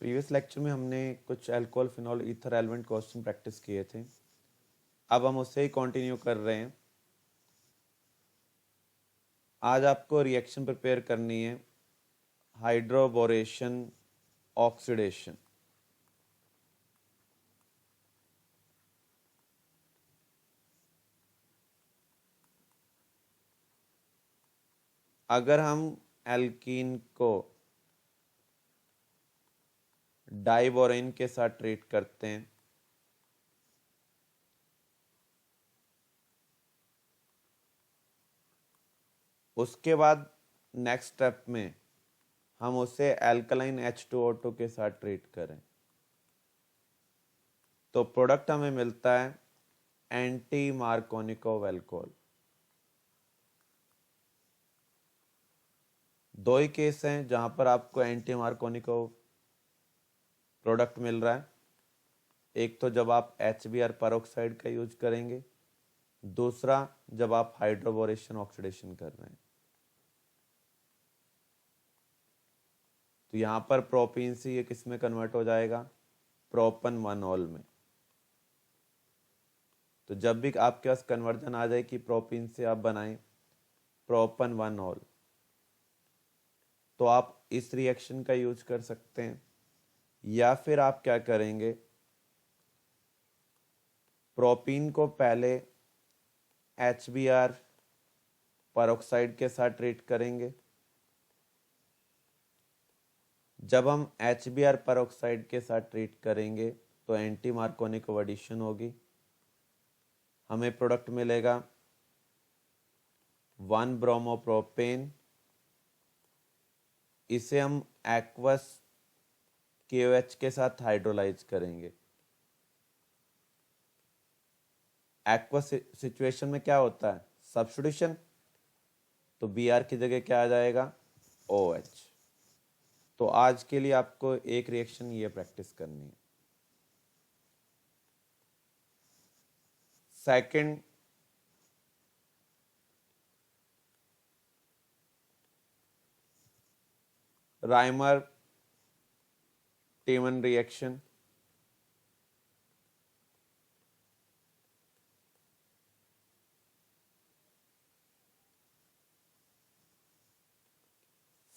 Previous lecture में हमने कुछ alcohol phenol ether element question practice किए थे। अब हम उससे ही कंटिन्यू कर रहे हैं। आज आपको रिएक्शन प्रिपेयर करनी है, हाइड्रोबोरेशन ऑक्सीडेशन। अगर हम एल्कीन को डाइबोरेन के साथ ट्रीट करते हैं उसके बाद नेक्स्ट स्टेप में हम उसे एल्कलाइन H2O2 के साथ ट्रीट करें तो प्रोडक्ट हमें मिलता है एंटी मार्कोनिकोव अल्कोहल। दो ही केस हैं जहां पर आपको एंटी मार्कोनिकोव प्रोडक्ट मिल रहा है। एक तो जब आप HBr पेरोक्साइड का यूज करेंगे, दूसरा जब आप हाइड्रोबोरेशन ऑक्सीडेशन कर रहे हैं। तो यहां पर प्रोपीन से ये किस में कन्वर्ट हो जाएगा, प्रोपन 1-ऑल में। तो जब भी आपके पास कन्वर्जन आ जाए कि प्रोपीन से आप बनाएं प्रोपन 1-ऑल, तो आप इस रिएक्शन का यूज कर सकते हैं। या फिर आप क्या करेंगे, प्रोपीन को पहले HBr पेरोक्साइड के साथ ट्रीट करेंगे। जब हम HBr पेरोक्साइड के साथ ट्रीट करेंगे तो एंटी मार्कोनिकोव एडिशन होगी, हमें प्रोडक्ट मिलेगा 1-ब्रोमोप्रोपेन। इसे हम एक्वस KOH के साथ हाइड्रोलाइज करेंगे। एक्वस सिचुएशन में क्या होता है, सब्स्टिट्यूशन, तो Br की जगह क्या आ जाएगा, OH। तो आज के लिए आपको एक रिएक्शन ये प्रैक्टिस करनी है। Second, Rymer टीमन reaction.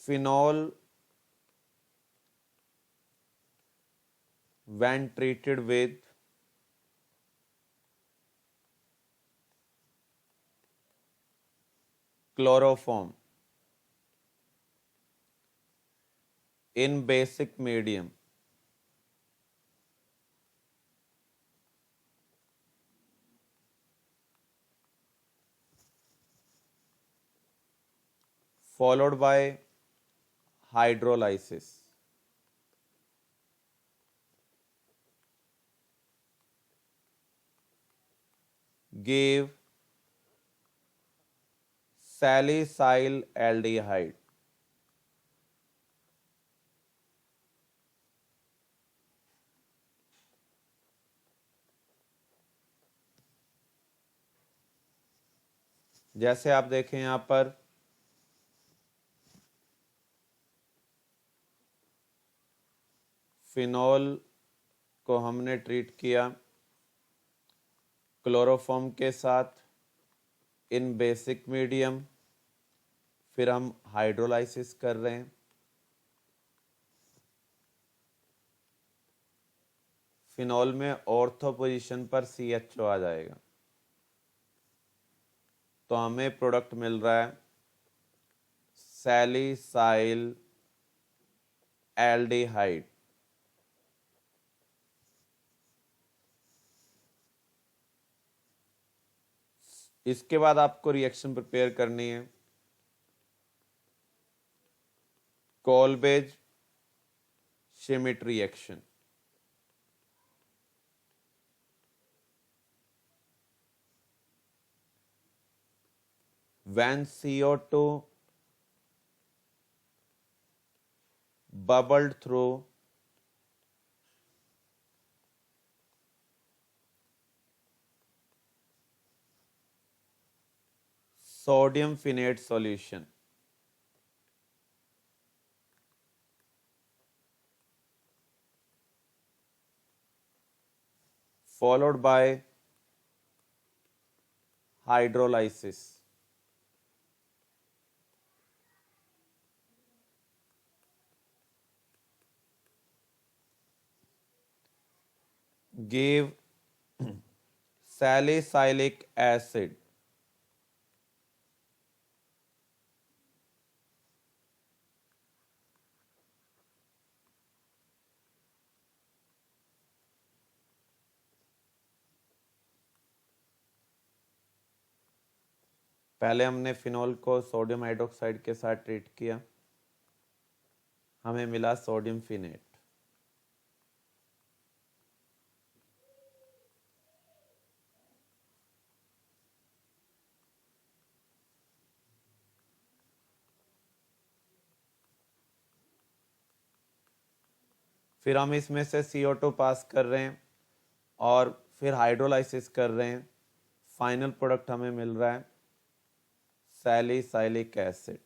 phenol when treated with chloroform in basic medium followed by hydrolysis gave salicylaldehyde. जैसे आप देखें यहां पर फिनॉल को हमने ट्रीट किया क्लोरोफॉर्म के साथ इन बेसिक मीडियम, फिर हम हाइड्रोलाइसिस कर रहे हैं। फिनॉल में ऑर्थो पोजीशन पर CHO आ जाएगा तो हमें प्रोडक्ट मिल रहा है सैलिसाइल एल्डिहाइड। इसके बाद आपको रिएक्शन प्रिपेयर करनी है, Kolbe's Schmitt reaction. when CO2 bubbled through sodium phenate solution, followed by hydrolysis. Give salicylic acid. पहले हमने फिनॉल को सोडियम हाइड्रोक्साइड के साथ ट्रीट किया, हमें मिला सोडियम फिनेट। फिर हम इसमें से CO2 पास कर रहे हैं और फिर हाइड्रोलाइसिस कर रहे हैं। फाइनल प्रोडक्ट हमें मिल रहा है सैलिसाइलिक एसिड।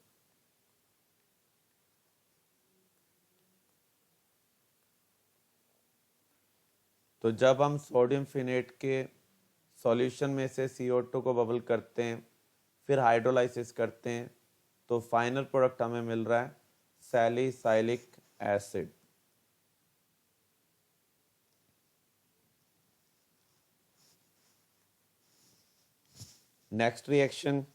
तो जब हम सोडियम फिनेट के सॉल्यूशन में से CO2 को बबल करते हैं, फिर हाइड्रोलाइसिस करते हैं, तो फाइनल प्रोडक्ट हमें मिल रहा है salicylic acid. Next reaction,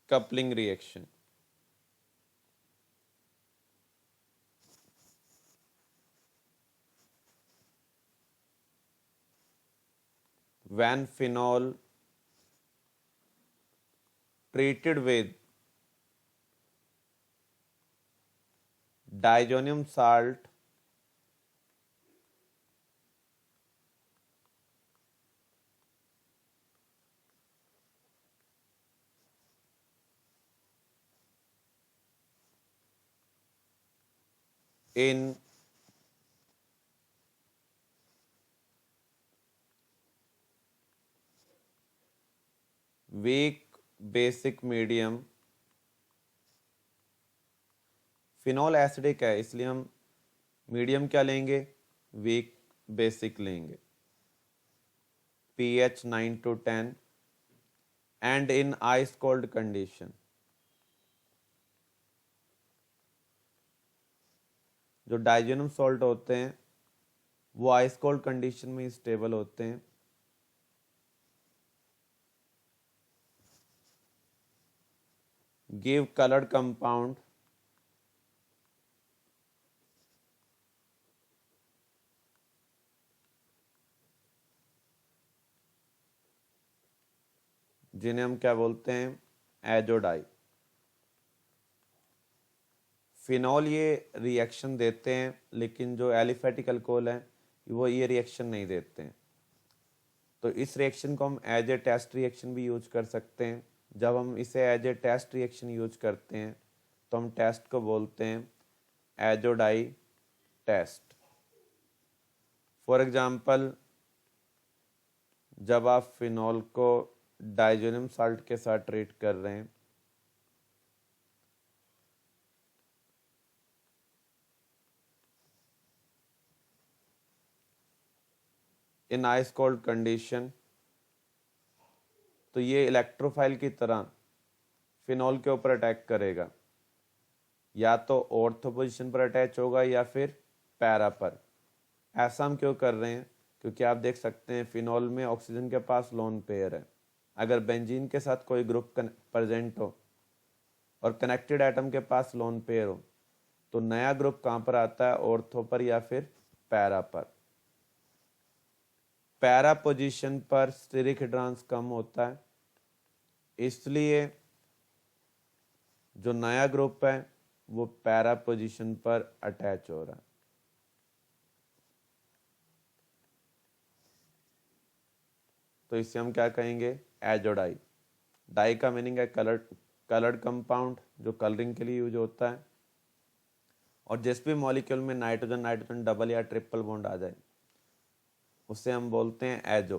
coupling reaction. When phenol treated with diazonium salt in weak basic medium, phenol acidic है इसलिए हम मीडियम क्या लेंगे, वीक बेसिक लेंगे, pH 9 to 10 and in ice cold condition। जो डाइजेनम सॉल्ट होते हैं वो आइस कोल्ड कंडीशन में स्टेबल होते हैं। गिव कलर्ड कंपाउंड जिन्हें हम क्या बोलते हैं, एजोडाई। फिनॉल ये रिएक्शन देते हैं, लेकिन जो एलिफेटिक अल्कोहल है वो ये रिएक्शन नहीं देते हैं। तो इस रिएक्शन को हम एज ए टेस्ट रिएक्शन भी यूज कर सकते हैं। जब हम इसे as a test reaction use करते हैं तो हम टेस्ट को बोलते हैं एजोडाई टेस्ट। फॉर एग्जाम्पल, जब आप फिनॉल को डाइजोनियम साल्ट के साथ ट्रीट कर रहे हैं, इन आइस कोल्ड कंडीशन, तो ये इलेक्ट्रोफाइल की तरह फिनॉल के ऊपर अटैक करेगा, या तो ऑर्थो पोजीशन पर अटैच होगा या फिर पैरा पर। ऐसा हम क्यों कर रहे हैं, क्योंकि आप देख सकते हैं फिनॉल में ऑक्सीजन के पास लोन पेयर है। अगर बेंजीन के साथ कोई ग्रुप प्रेजेंट हो और कनेक्टेड एटम के पास लोन पेयर हो, तो नया ग्रुप कहाँ पर आता है, ऑर्थो पर या फिर पैरा पर। पैरा पोजीशन पर स्टेरिक हिड्रांस कम होता है, इसलिए जो नया ग्रुप है वो पैरा पोजीशन पर अटैच हो रहा है। तो इसे हम क्या कहेंगे, एजोडाई। डाई का मीनिंग है कलर्ड कंपाउंड, जो कलरिंग के लिए यूज होता है। और जिस भी मॉलिक्यूल में नाइट्रोजन नाइट्रोजन डबल या ट्रिपल बॉन्ड आ जाए उसे हम बोलते हैं एजो।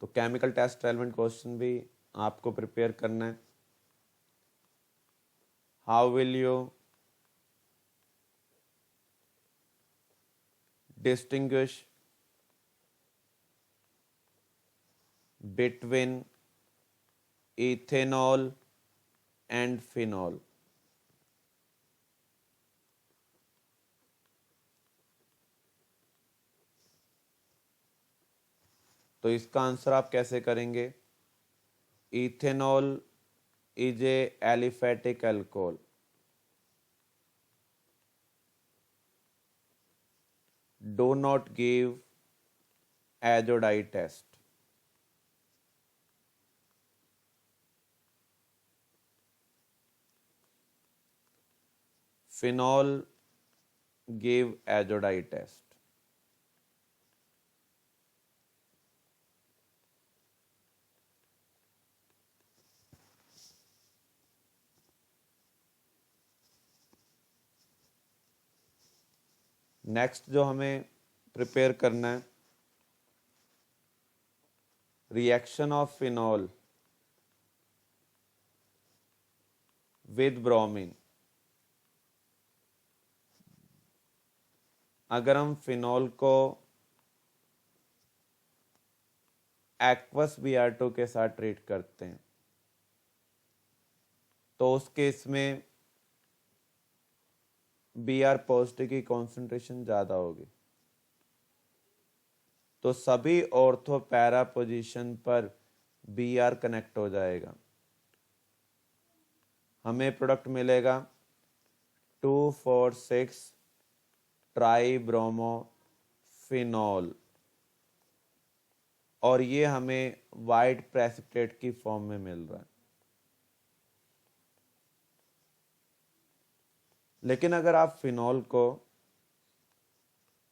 तो केमिकल टेस्ट रेलेवेंट क्वेश्चन भी आपको प्रिपेयर करना है। how will you distinguish between ethanol and phenol? तो इसका आंसर आप कैसे करेंगे? Ethanol is a aliphatic alcohol. Do not give azo dye test. Phenol give azo dye test. Next जो हमें प्रिपेयर करना है, reaction of phenol with bromine. अगर हम फिनॉल को एक्वस Br2 के साथ ट्रीट करते हैं तो उस केस में Br पॉजिटिव की कॉन्सेंट्रेशन ज़्यादा होगी। तो सभी ऑर्थो पैरा पोजीशन पर Br कनेक्ट हो जाएगा। हमें प्रोडक्ट मिलेगा 2,4,6 ट्राई ब्रोमो फिनॉल, और ये हमें वाइट प्रेसिपिटेट की फॉर्म में मिल रहा है। लेकिन अगर आप फिनॉल को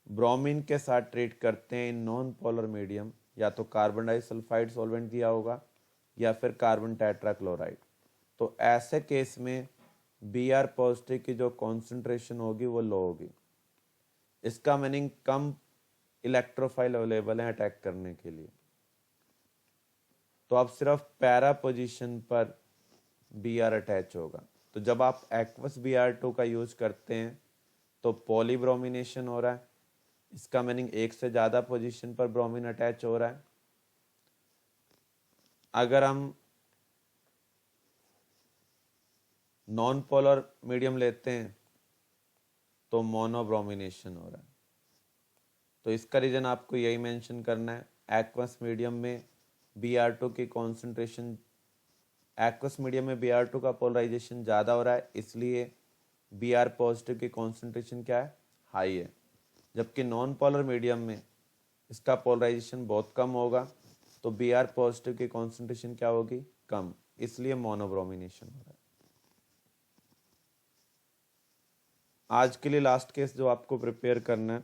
ब्रोमीन के साथ ट्रीट करते हैं इन नॉन पोलर मीडियम, या तो कार्बन डाइसल्फाइड सॉल्वेंट दिया होगा या फिर कार्बन टेट्राक्लोराइड, तो ऐसे केस में Br पॉजिटिव की जो कॉन्सेंट्रेशन होगी वो लो होगी। इसका मीनिंग कम इलेक्ट्रोफाइल अवेलेबल है अटैक करने के लिए। तो अब सिर्फ पैरा पोजीशन पर Br अटैच होगा। तो जब आप एक्वस Br2 का यूज करते हैं तो पॉलीब्रोमिनेशन हो रहा है। इसका मीनिंग एक से ज़्यादा पोजीशन पर ब्रोमीन अटैच हो रहा है। अगर हम नॉन पोलर मीडियम लेते हैं तो मोनोब्रोमिनेशन हो रहा है। तो इसका रीजन आपको यही मेंशन करना है। एक्वस मीडियम में Br2 की कॉन्सेंट्रेशन, एक्वस मीडियम में Br2 का पोलराइजेशन ज़्यादा हो रहा है, इसलिए Br पॉजिटिव की कॉन्सेंट्रेशन क्या है? हाई है। जबकि नॉन पोलर मीडियम में इसका पोलराइजेशन बहुत कम होगा, तो Br पॉजिटिव की कॉन्सेंट्रेशन क्या होगी? कम, इसलिए मोनोब्रोमिनेशन हो रहा है। आज के लिए लास्ट केस जो आपको प्रिपेयर करना है,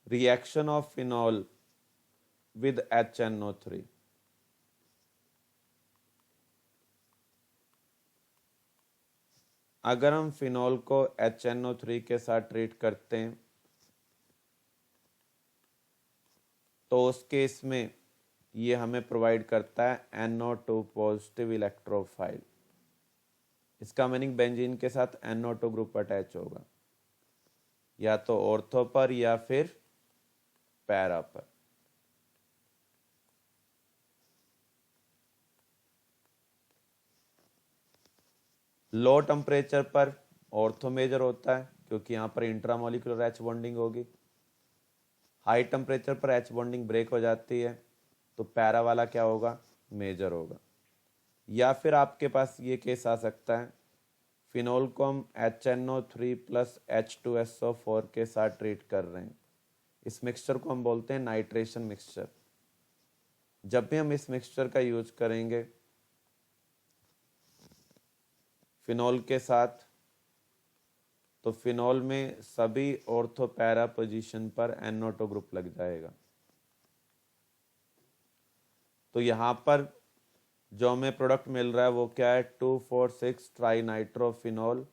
reaction of phenol with HNO3। अगर हम फिनॉल को HNO3 के साथ ट्रीट करते हैं तो उस केस में ये हमें प्रोवाइड करता है NO2 पॉजिटिव इलेक्ट्रोफाइल। इसका मीनिंग बेंजीन के साथ NO2 ग्रुप अटैच होगा, या तो ऑर्थो पर या फिर पैरा पर। लो टेम्परेचर पर ऑर्थो मेजर होता है क्योंकि यहाँ पर इंट्रामोलिकुलर H बॉन्डिंग होगी। हाई टेम्परेचर पर H बॉन्डिंग ब्रेक हो जाती है तो पैरा वाला क्या होगा? मेजर होगा। या फिर आपके पास ये केस आ सकता है, फिनॉल को हम HNO3 प्लस H2SO4 के साथ ट्रीट कर रहे हैं। इस मिक्सचर को हम बोलते हैं नाइट्रेशन मिक्सचर। जब भी हम इस मिक्सचर का यूज करेंगे फिनॉल के साथ, तो फिनॉल में सभी ऑर्थो पैरा पोजीशन पर NO2 ग्रुप लग जाएगा। तो यहाँ पर जो हमें प्रोडक्ट मिल रहा है वो क्या है? 2,4,6 ट्राई नाइट्रोफिनॉल,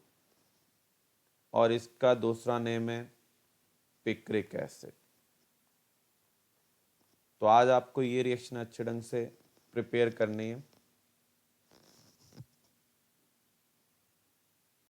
और इसका दूसरा नेम है पिक्रिक एसिड। तो आज आपको ये रिएक्शन अच्छे ढंग से प्रिपेयर करनी है।